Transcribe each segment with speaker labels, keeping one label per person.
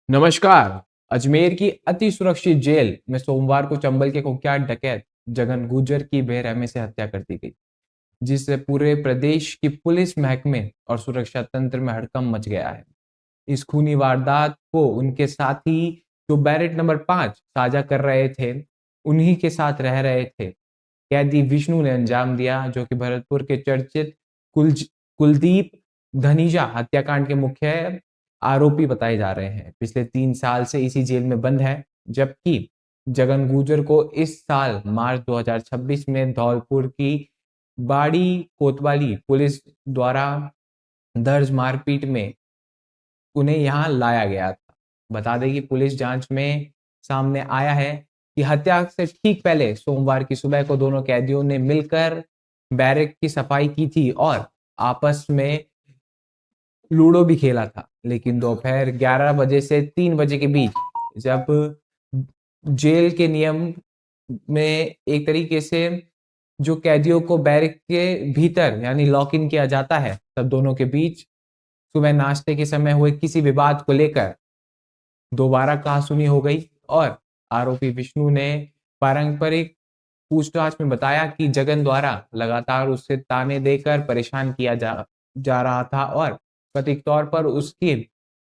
Speaker 1: नमस्कार। अजमेर की अति सुरक्षित जेल में सोमवार को चंबल के कुख्यात डकैत जगन गुर्जर की बेरहमी से हत्या कर दी गई, जिससे पूरे प्रदेश की पुलिस महकमे और सुरक्षा तंत्र में हड़कंप मच गया है। इस खूनी वारदात को उनके साथी जो बैरेट नंबर 5 साझा कर रहे थे, उन्हीं के साथ रह रहे थे, कैदी विष्णु ने अंजाम दिया, जो कि भरतपुर के चर्चित कुलदीप धनीजा हत्याकांड के मुख्य आरोपी बताए जा रहे हैं। पिछले 3 साल से इसी जेल में बंद है, जबकि जगन गुर्जर को इस साल मार्च 2026 में धौलपुर की बाड़ी कोतवाली पुलिस द्वारा दर्ज मारपीट में उन्हें यहाँ लाया गया था। बता दें कि पुलिस जांच में सामने आया है कि हत्या से ठीक पहले सोमवार की सुबह को दोनों कैदियों ने मिलकर बैरक की सफाई की थी और आपस में लूडो भी खेला था। लेकिन दोपहर 11 बजे से 3 बजे के बीच, जब जेल के नियम में एक तरीके से जो कैदियों को बैरक के भीतर यानी लॉक इन किया जाता है, तब दोनों के बीच सुबह नाश्ते के समय हुए किसी विवाद को लेकर दोबारा कहासुनी हो गई और आरोपी विष्णु ने पारंपरिक पूछताछ में बताया कि जगन द्वारा लगातार उससे ताने देकर परेशान किया जा रहा था और कथित तौर पर उसके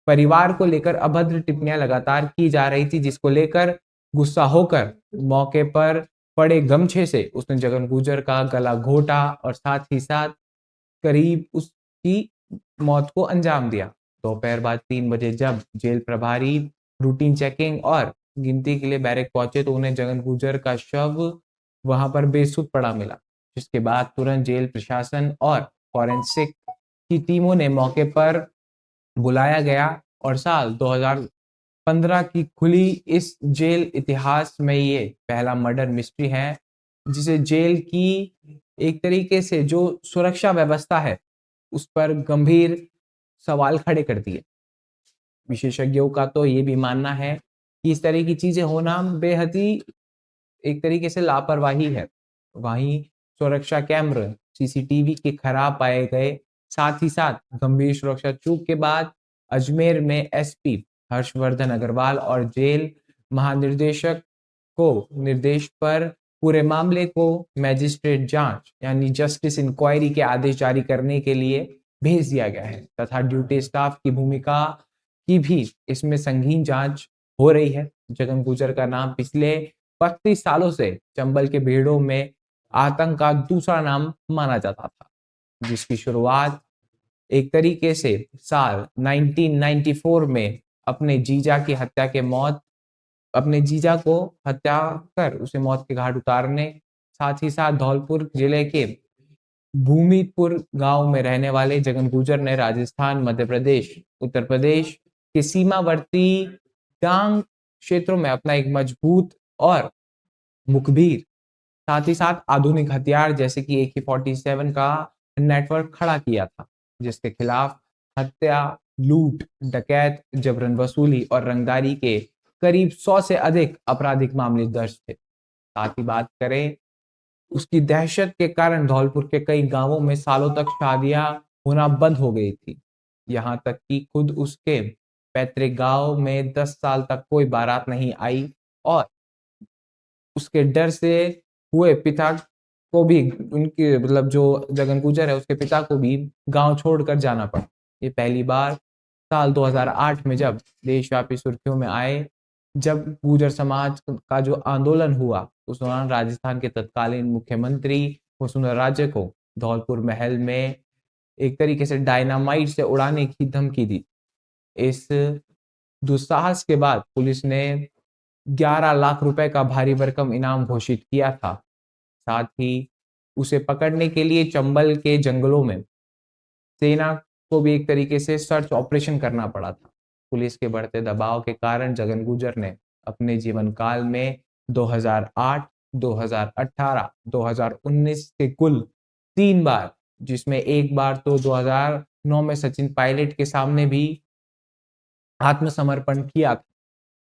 Speaker 1: परिवार को लेकर अभद्र टिप्पणियां लगातार की जा रही थी, जिसको लेकर गुस्सा होकर मौके पर पड़े गमछे से उसने जगन गुर्जर का गला घोटा और साथ ही साथ करीब उसकी मौत को अंजाम दिया। दोपहर बाद 3 बजे जब जेल प्रभारी रूटीन चेकिंग और गिनती के लिए बैरक पहुंचे, तो उन्हें जगन गुर्जर का शव वहां पर बेसुध पड़ा मिला, जिसके बाद तुरंत जेल प्रशासन और फॉरेंसिक की टीमों ने मौके पर बुलाया गया और साल 2015 की खुली इस जेल इतिहास में ये पहला मर्डर मिस्ट्री है, जिसे जेल की एक तरीके से जो सुरक्षा व्यवस्था है उस पर गंभीर सवाल खड़े कर दिए। विशेषज्ञों का तो ये भी मानना है कि इस तरह की चीजें होना बेहद ही एक तरीके से लापरवाही है। वहीं सुरक्षा कैमरे सीसीटीवी के खराब पाए गए, साथ ही साथ गंभीर सुरक्षा चूक के बाद अजमेर में एसपी हर्षवर्धन अग्रवाल और जेल महानिर्देशक को निर्देश पर पूरे मामले को मैजिस्ट्रेट जांच यानी जस्टिस इंक्वायरी के आदेश जारी करने के लिए भेज दिया गया है तथा ड्यूटी स्टाफ की भूमिका की भी इसमें संगीन जांच हो रही है। जगन गुर्जर का नाम पिछले 32 सालों से चंबल के भीड़ों में आतंक का दूसरा नाम माना जाता था, जिसकी शुरुआत एक तरीके से साल 1994 में अपने जीजा को हत्या कर उसे मौत के घाट उतारने, साथ ही साथ धौलपुर जिले के भूमिपुर गांव में रहने वाले जगन गुर्जर ने राजस्थान, मध्य प्रदेश, उत्तर प्रदेश के सीमावर्ती डांग क्षेत्रों में अपना एक मजबूत और मुखबिर, साथ ही साथ आधुनिक हथियार जैसे कि AK-47 का नेटवर्क खड़ा किया था, जिसके खिलाफ हत्या, लूट, डकैत, जबरन वसूली और रंगदारी के करीब 100 से अधिक आपराधिक मामले दर्ज थे। साथ ही बात करें उसकी दहशत के कारण धौलपुर के कई गांवों में सालों तक शादियां होना बंद हो गई थी। यहां तक कि खुद उसके पैतृक गांव में 10 साल तक कोई बारात नहीं आई और उसके डर से हुए पिता को भी उनके मतलब जो जगन गुर्जर है उसके पिता को भी गांव छोड़कर जाना पड़ा। ये पहली बार साल 2008 में जब देशव्यापी सुर्खियों में आए, जब गुर्जर समाज का जो आंदोलन हुआ, उस दौरान राजस्थान के तत्कालीन मुख्यमंत्री वसुंधरा राजे को धौलपुर महल में एक तरीके से डायनामाइट से उड़ाने की धमकी दी। इस दुस्साहस के बाद पुलिस ने 11 लाख रुपए का भारी भरकम इनाम घोषित किया था। साथ ही उसे पकड़ने के लिए चंबल के जंगलों में सेना को भी एक तरीके से सर्च ऑपरेशन करना पड़ा था। पुलिस के बढ़ते दबाव के कारण जगन गुर्जर ने अपने जीवन काल में 2008, 2018, 2019 के कुल 3 बार, जिसमें एक बार तो 2009 में सचिन पायलट के सामने भी आत्मसमर्पण किया था।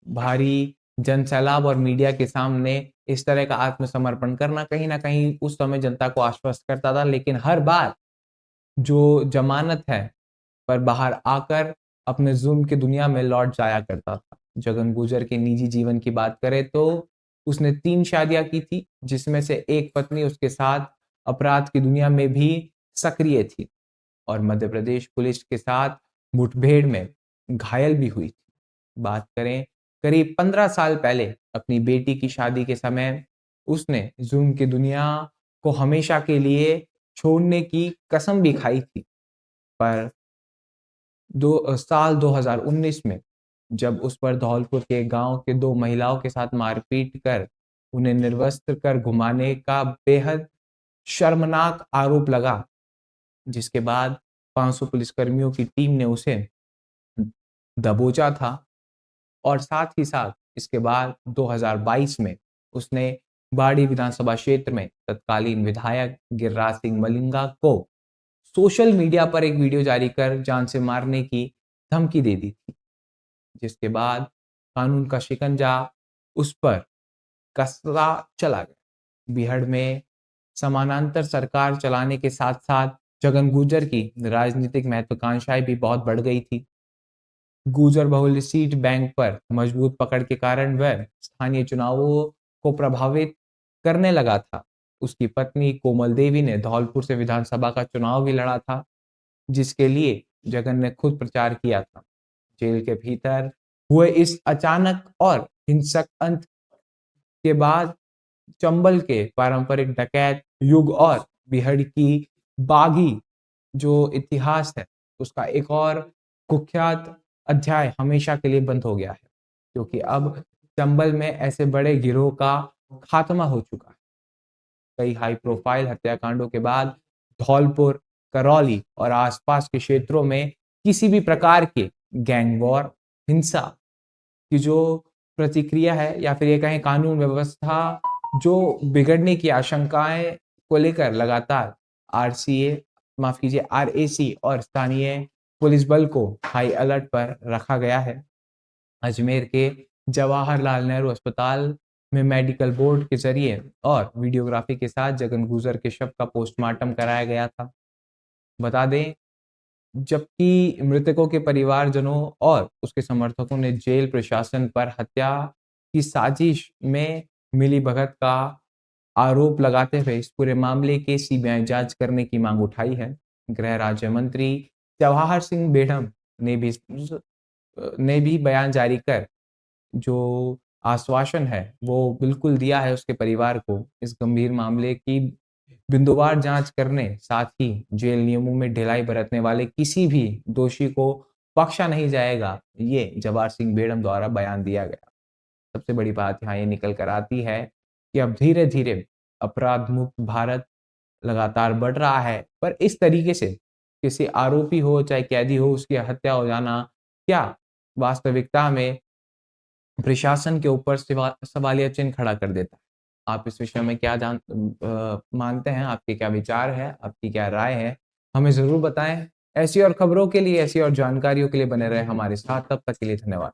Speaker 1: भारी जनसैलाब और मीडिया के सामने इस तरह का आत्मसमर्पण करना कहीं ना कहीं उस समय जनता को आश्वस्त करता था, लेकिन हर बार जो जमानत है पर बाहर आकर अपने जुल्म की दुनिया में लौट जाया करता था। जगन गुर्जर के निजी जीवन की बात करें तो उसने 3 शादियां की थी, जिसमें से एक पत्नी उसके साथ अपराध की दुनिया में भी सक्रिय थी और मध्य प्रदेश पुलिस के साथ मुठभेड़ में घायल भी हुई थी। बात करें करीब 15 साल पहले अपनी बेटी की शादी के समय उसने जुल्म की दुनिया को हमेशा के लिए छोड़ने की कसम भी खाई थी। पर साल 2019 में जब उस पर धौलपुर के गांव के 2 महिलाओं के साथ मारपीट कर उन्हें निर्वस्त्र कर घुमाने का बेहद शर्मनाक आरोप लगा, जिसके बाद 500 पुलिसकर्मियों की टीम ने उसे दबोचा था और साथ ही साथ इसके बाद 2022 में उसने बाड़ी विधानसभा क्षेत्र में तत्कालीन विधायक गिरिराज सिंह मलिंगा को सोशल मीडिया पर एक वीडियो जारी कर जान से मारने की धमकी दे दी थी, जिसके बाद कानून का शिकंजा उस पर कसता चला गया। बिहार में समानांतर सरकार चलाने के साथ साथ जगन गुर्जर की राजनीतिक महत्वाकांक्षाएं भी बहुत बढ़ गई थी। गुर्जर बहुल सीट बैंक पर मजबूत पकड़ के कारण वह स्थानीय चुनावों को प्रभावित करने लगा था। उसकी पत्नी कोमल देवी ने धौलपुर से विधानसभा का चुनाव भी लड़ा था, जिसके लिए जगन ने खुद प्रचार किया था। जेल के भीतर हुए इस अचानक और हिंसक अंत के बाद चंबल के पारंपरिक डकैत युग और बिहड़ की बागी जो इतिहास है उसका एक और कुख्यात अध्याय हमेशा के लिए बंद हो गया है, क्योंकि अब चंबल में ऐसे बड़े गिरोह का खात्मा हो चुका है। कई हाई प्रोफाइल हत्याकांडों के बाद धौलपुर, करौली और आसपास के क्षेत्रों में किसी भी प्रकार के गैंग वॉर, हिंसा की जो प्रतिक्रिया है या फिर ये कहें कानून व्यवस्था जो बिगड़ने की आशंकाएं को लेकर लगातार आरसीए माफ कीजिए आरएसी और स्थानीय पुलिस बल को हाई अलर्ट पर रखा गया है। अजमेर के जवाहरलाल नेहरू अस्पताल में मेडिकल बोर्ड के जरिए और वीडियोग्राफी के साथ जगन गुर्जर के शव का पोस्टमार्टम कराया गया था। बता दें, जबकि मृतकों के परिवारजनों और उसके समर्थकों ने जेल प्रशासन पर हत्या की साजिश में मिलीभगत का आरोप लगाते हुए इस पूरे मामले की सीबीआई जांच करने की मांग उठाई है। गृह राज्य मंत्री जवाहर सिंह बेढ़म ने भी बयान जारी कर जो आश्वासन है वो बिल्कुल दिया है उसके परिवार को इस गंभीर मामले की बिंदुवार जांच करने, साथ ही जेल नियमों में ढिलाई बरतने वाले किसी भी दोषी को बख्शा नहीं जाएगा, ये जवाहर सिंह बेढ़म द्वारा बयान दिया गया। सबसे बड़ी बात यहाँ ये निकल कर आती है कि अब धीरे धीरे अपराध मुक्त भारत लगातार बढ़ रहा है, पर इस तरीके से किसी आरोपी हो चाहे कैदी हो उसकी हत्या हो जाना क्या वास्तविकता में प्रशासन के ऊपर सवालिया चिन्ह खड़ा कर देता है। आप इस विषय में क्या मानते हैं? आपके क्या विचार है? आपकी क्या राय है? हमें ज़रूर बताएं। ऐसी और खबरों के लिए, ऐसी और जानकारियों के लिए बने रहे हमारे साथ। तब तक के लिए धन्यवाद।